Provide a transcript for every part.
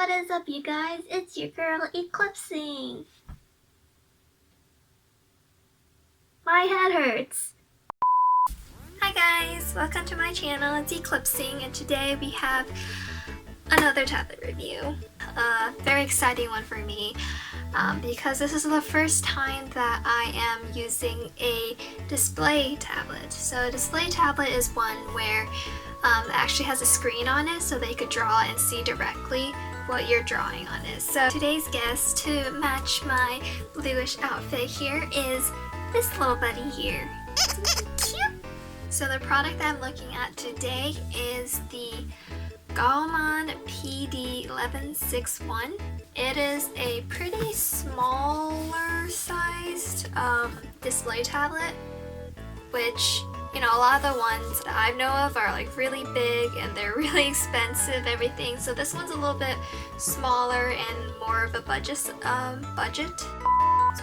what is up, you guys? It's your girl Eclipsing. My head hurts. Hi guys, welcome to my channel. It's Eclipsing, and today we have another tablet review. Very exciting one for me because this is the first time that I am using a display tablet. So a display tablet is one where it actually has a screen on it so that you could draw and see directly what you're drawing on it. So today's guest to match my bluish outfit here is this little buddy here. So the product that I'm looking at today is the GAOMON PD1161. It is a pretty smaller sized display tablet, which, you know, a lot of the ones that I know of are like really big and they're really expensive, everything. So this one's a little bit smaller and more of a budget. It's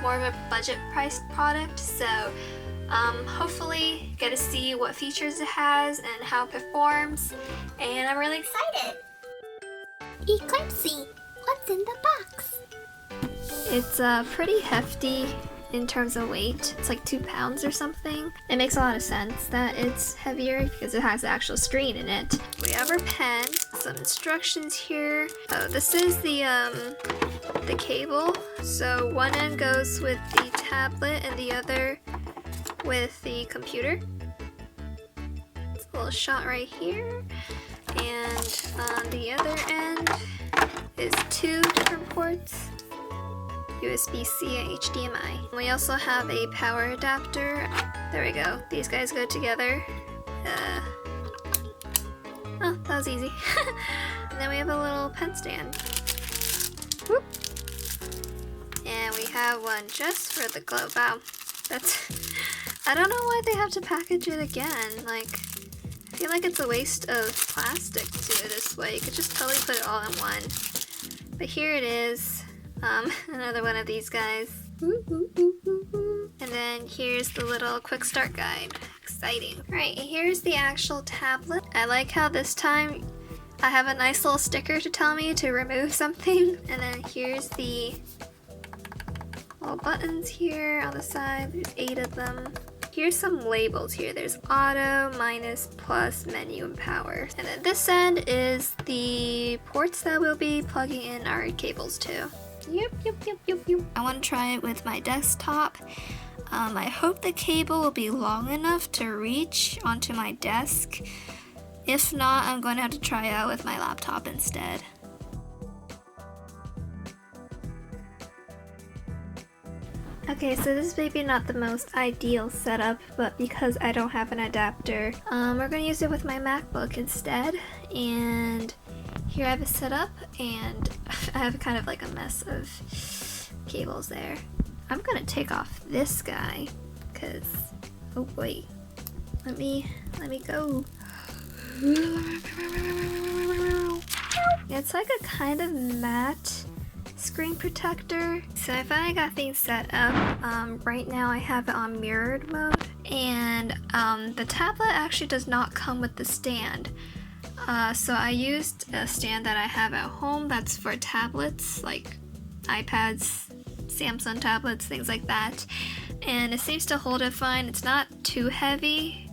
more of a budget priced product. So hopefully get to see what features it has and how it performs. And I'm really excited. Eclipsing, what's in the box? It's pretty hefty in terms of weight. It's like 2 pounds or something. It makes a lot of sense that it's heavier because it has the actual screen in it. We have our pen, some instructions here. Oh, this is the cable. So one end goes with the tablet and the other with the computer. It's a little shot right here. And on the other end is 2 different ports. USB-C and HDMI. We also have a power adapter. There we go. These guys go together. Oh, that was easy. And then we have a little pen stand. Whoop. And we have one just for the globe. Wow. That's... I don't know why they have to package it again. Like, I feel like it's a waste of plastic to do it this way. You could just totally put it all in one. But here it is. Another one of these guys. And then here's the little quick start guide. Exciting. Alright, here's the actual tablet. I like how this time I have a nice little sticker to tell me to remove something. And then here's the little buttons here on the side. There's 8 of them. Here's some labels here. There's auto, minus, plus, menu, and power. And then this end is the ports that we'll be plugging in our cables to. Yep. I want to try it with my desktop. I hope the cable will be long enough to reach onto my desk. If not, I'm going to have to try it out with my laptop instead. Okay, so this is maybe not the most ideal setup, but because I don't have an adapter, we're going to use it with my MacBook instead. And here I have it set up, and I have kind of like a mess of cables there. I'm gonna take off this guy, cause, oh wait, let me go. It's like a kind of matte screen protector. So I finally got things set up. Right now I have it on mirrored mode, and the tablet actually does not come with the stand. So I used a stand that I have at home that's for tablets, like iPads, Samsung tablets, things like that. And it seems to hold it fine. It's not too heavy,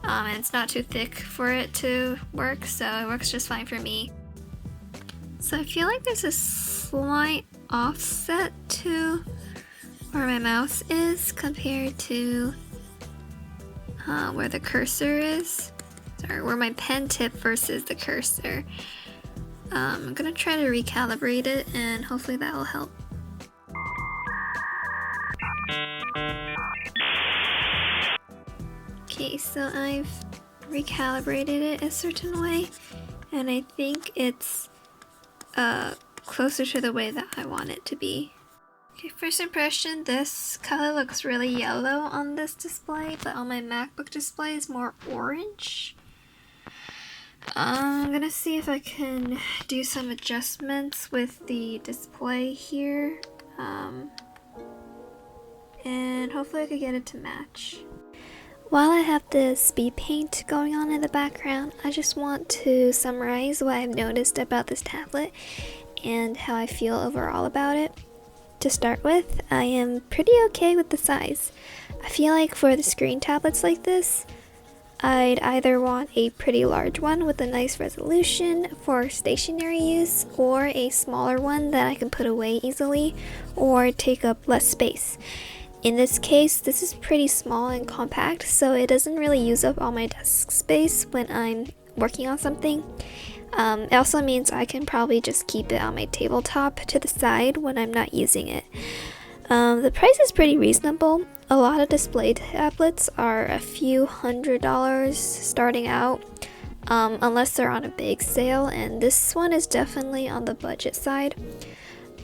and it's not too thick for it to work, so it works just fine for me. So I feel like there's a slight offset to where my mouse is compared to where the cursor is. Or where my pen tip versus the cursor. I'm gonna try to recalibrate it and hopefully that will help. Okay, so I've recalibrated it a certain way, and I think it's closer to the way that I want it to be. Okay, first impression, this color looks really yellow on this display, but on my MacBook display is more orange. I'm gonna see if I can do some adjustments with the display here, and hopefully I could get it to match. While I have the speed paint going on in the background, I just want to summarize what I've noticed about this tablet and how I feel overall about it. To start with, I am pretty okay with the size. I feel like for the screen tablets like this, I'd either want a pretty large one with a nice resolution for stationary use, or a smaller one that I can put away easily or take up less space. In this case, this is pretty small and compact, so it doesn't really use up all my desk space when I'm working on something. It also means I can probably just keep it on my tabletop to the side when I'm not using it. The price is pretty reasonable. A lot of display tablets are a few $100s starting out, unless they're on a big sale, and this one is definitely on the budget side.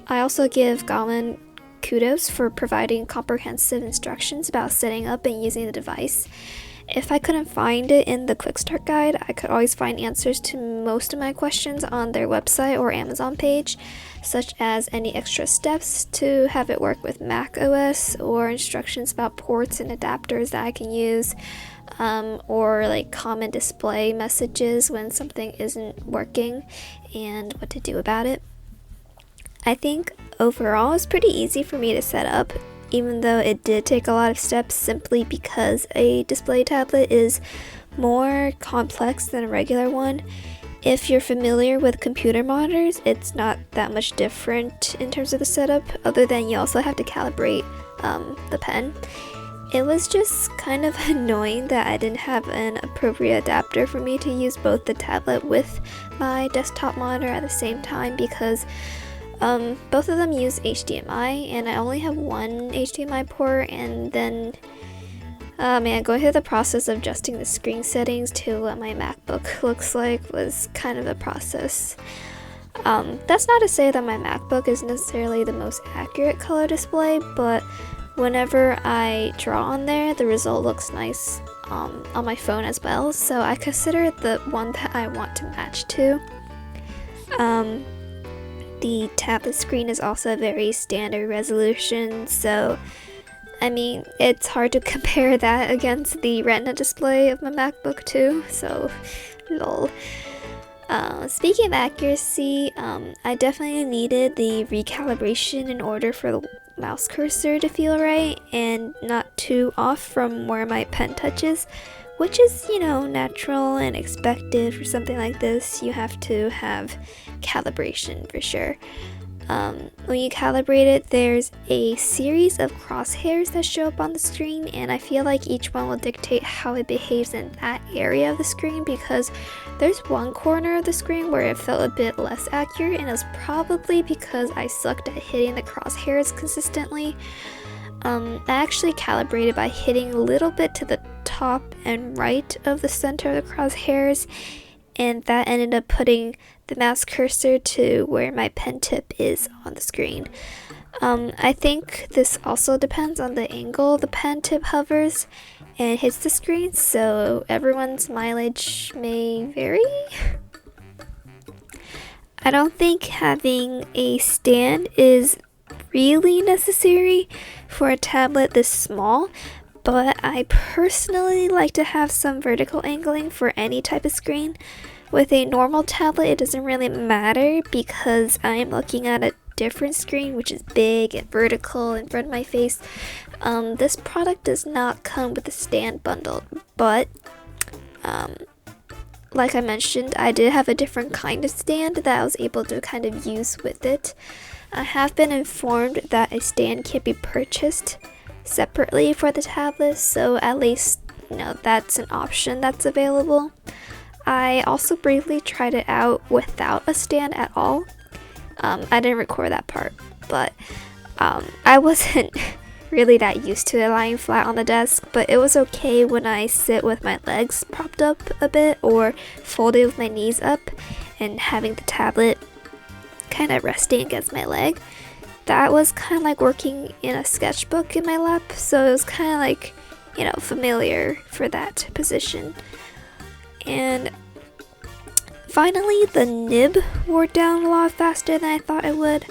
I also give GAOMON kudos for providing comprehensive instructions about setting up and using the device. If I couldn't find it in the quick start guide, I could always find answers to most of my questions on their website or Amazon page, such as any extra steps to have it work with Mac OS, or instructions about ports and adapters that I can use, or like common display messages when something isn't working and what to do about it. I think overall it's pretty easy for me to set up, even though it did take a lot of steps simply because a display tablet is more complex than a regular one. If you're familiar with computer monitors, it's not that much different in terms of the setup, other than you also have to calibrate the pen. It was just kind of annoying that I didn't have an appropriate adapter for me to use both the tablet with my desktop monitor at the same time, because both of them use HDMI, and I only have one HDMI port, and then going through the process of adjusting the screen settings to what my MacBook looks like was kind of a process. That's not to say that my MacBook is necessarily the most accurate color display, but whenever I draw on there, the result looks nice on my phone as well, so I consider it the one that I want to match to. The tablet screen is also a very standard resolution, so I mean, it's hard to compare that against the Retina display of my MacBook too, so lol. Speaking of accuracy, I definitely needed the recalibration in order for the mouse cursor to feel right and not too off from where my pen touches, which is, natural and expected for something like this. You have to have calibration for sure. When you calibrate it, there's a series of crosshairs that show up on the screen, and I feel like each one will dictate how it behaves in that area of the screen, because there's one corner of the screen where it felt a bit less accurate, and it was probably because I sucked at hitting the crosshairs consistently. I actually calibrated by hitting a little bit to the top and right of the center of the crosshairs, and that ended up putting the mouse cursor to where my pen tip is on the screen. I think this also depends on the angle the pen tip hovers and hits the screen, so everyone's mileage may vary. I don't think having a stand is really necessary for a tablet this small, but I personally like to have some vertical angling for any type of screen. With a normal tablet, it doesn't really matter because I'm looking at a different screen, which is big and vertical in front of my face. This product does not come with a stand bundled, but like I mentioned, I did have a different kind of stand that I was able to kind of use with it. I have been informed that a stand can be purchased separately for the tablet, so at least that's an option that's available. I also briefly tried it out without a stand at all. I didn't record that part, but I wasn't really that used to it lying flat on the desk, but it was okay when I sit with my legs propped up a bit or folded with my knees up and having the tablet kind of resting against my leg. That was kind of like working in a sketchbook in my lap, so it was kind of like, familiar for that position. And finally, the nib wore down a lot faster than I thought it would.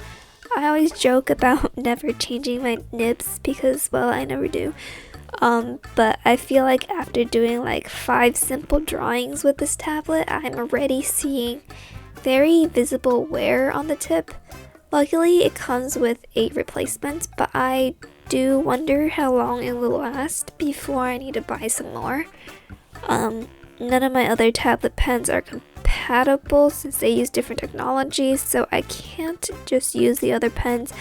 I always joke about never changing my nibs because, well, I never do. But I feel like after doing like 5 simple drawings with this tablet, I'm already seeing very visible wear on the tip. Luckily, it comes with 8 replacements, but I do wonder how long it will last before I need to buy some more. None of my other tablet pens are compatible since they use different technologies, so I can't just use the other pens.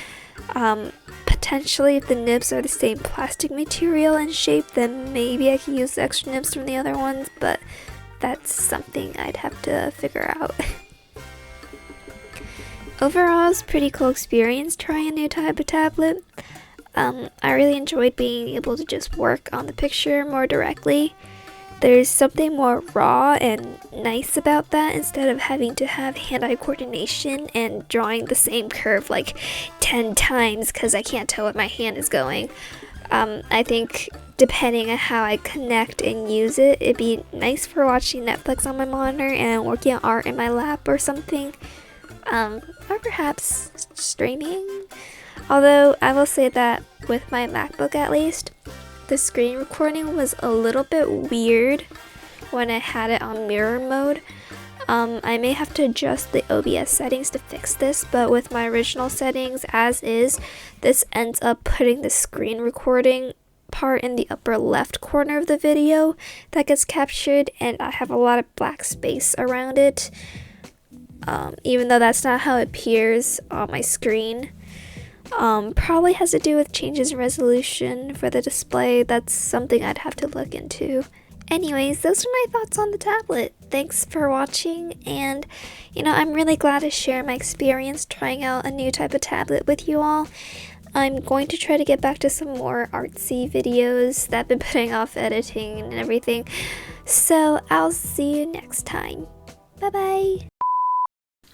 Potentially, if the nibs are the same plastic material and shape, then maybe I can use the extra nibs from the other ones, but that's something I'd have to figure out. Overall, it's a pretty cool experience trying a new type of tablet. I really enjoyed being able to just work on the picture more directly. There's something more raw and nice about that instead of having to have hand-eye coordination and drawing the same curve like 10 times because I can't tell where my hand is going. I think depending on how I connect and use it, it'd be nice for watching Netflix on my monitor and working on art in my lap or something. Or perhaps streaming. Although I will say that with my MacBook at least, the screen recording was a little bit weird when I had it on mirror mode. I may have to adjust the OBS settings to fix this, but with my original settings as is, this ends up putting the screen recording part in the upper left corner of the video that gets captured, and I have a lot of black space around it, even though that's not how it appears on my screen. Probably has to do with changes in resolution for the display. That's something I'd have to look into. Anyways, those are my thoughts on the tablet. Thanks for watching, and I'm really glad to share my experience trying out a new type of tablet with you all. I'm going to try to get back to some more artsy videos that I've been putting off editing and everything. So I'll see you next time. Bye bye.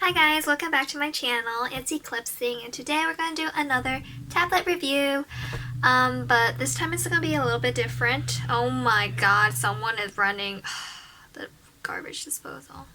Hi guys, welcome back to my channel. It's Eclipsing, and today we're going to do another tablet review. But this time it's going to be a little bit different. Oh my god, someone is running the garbage disposal.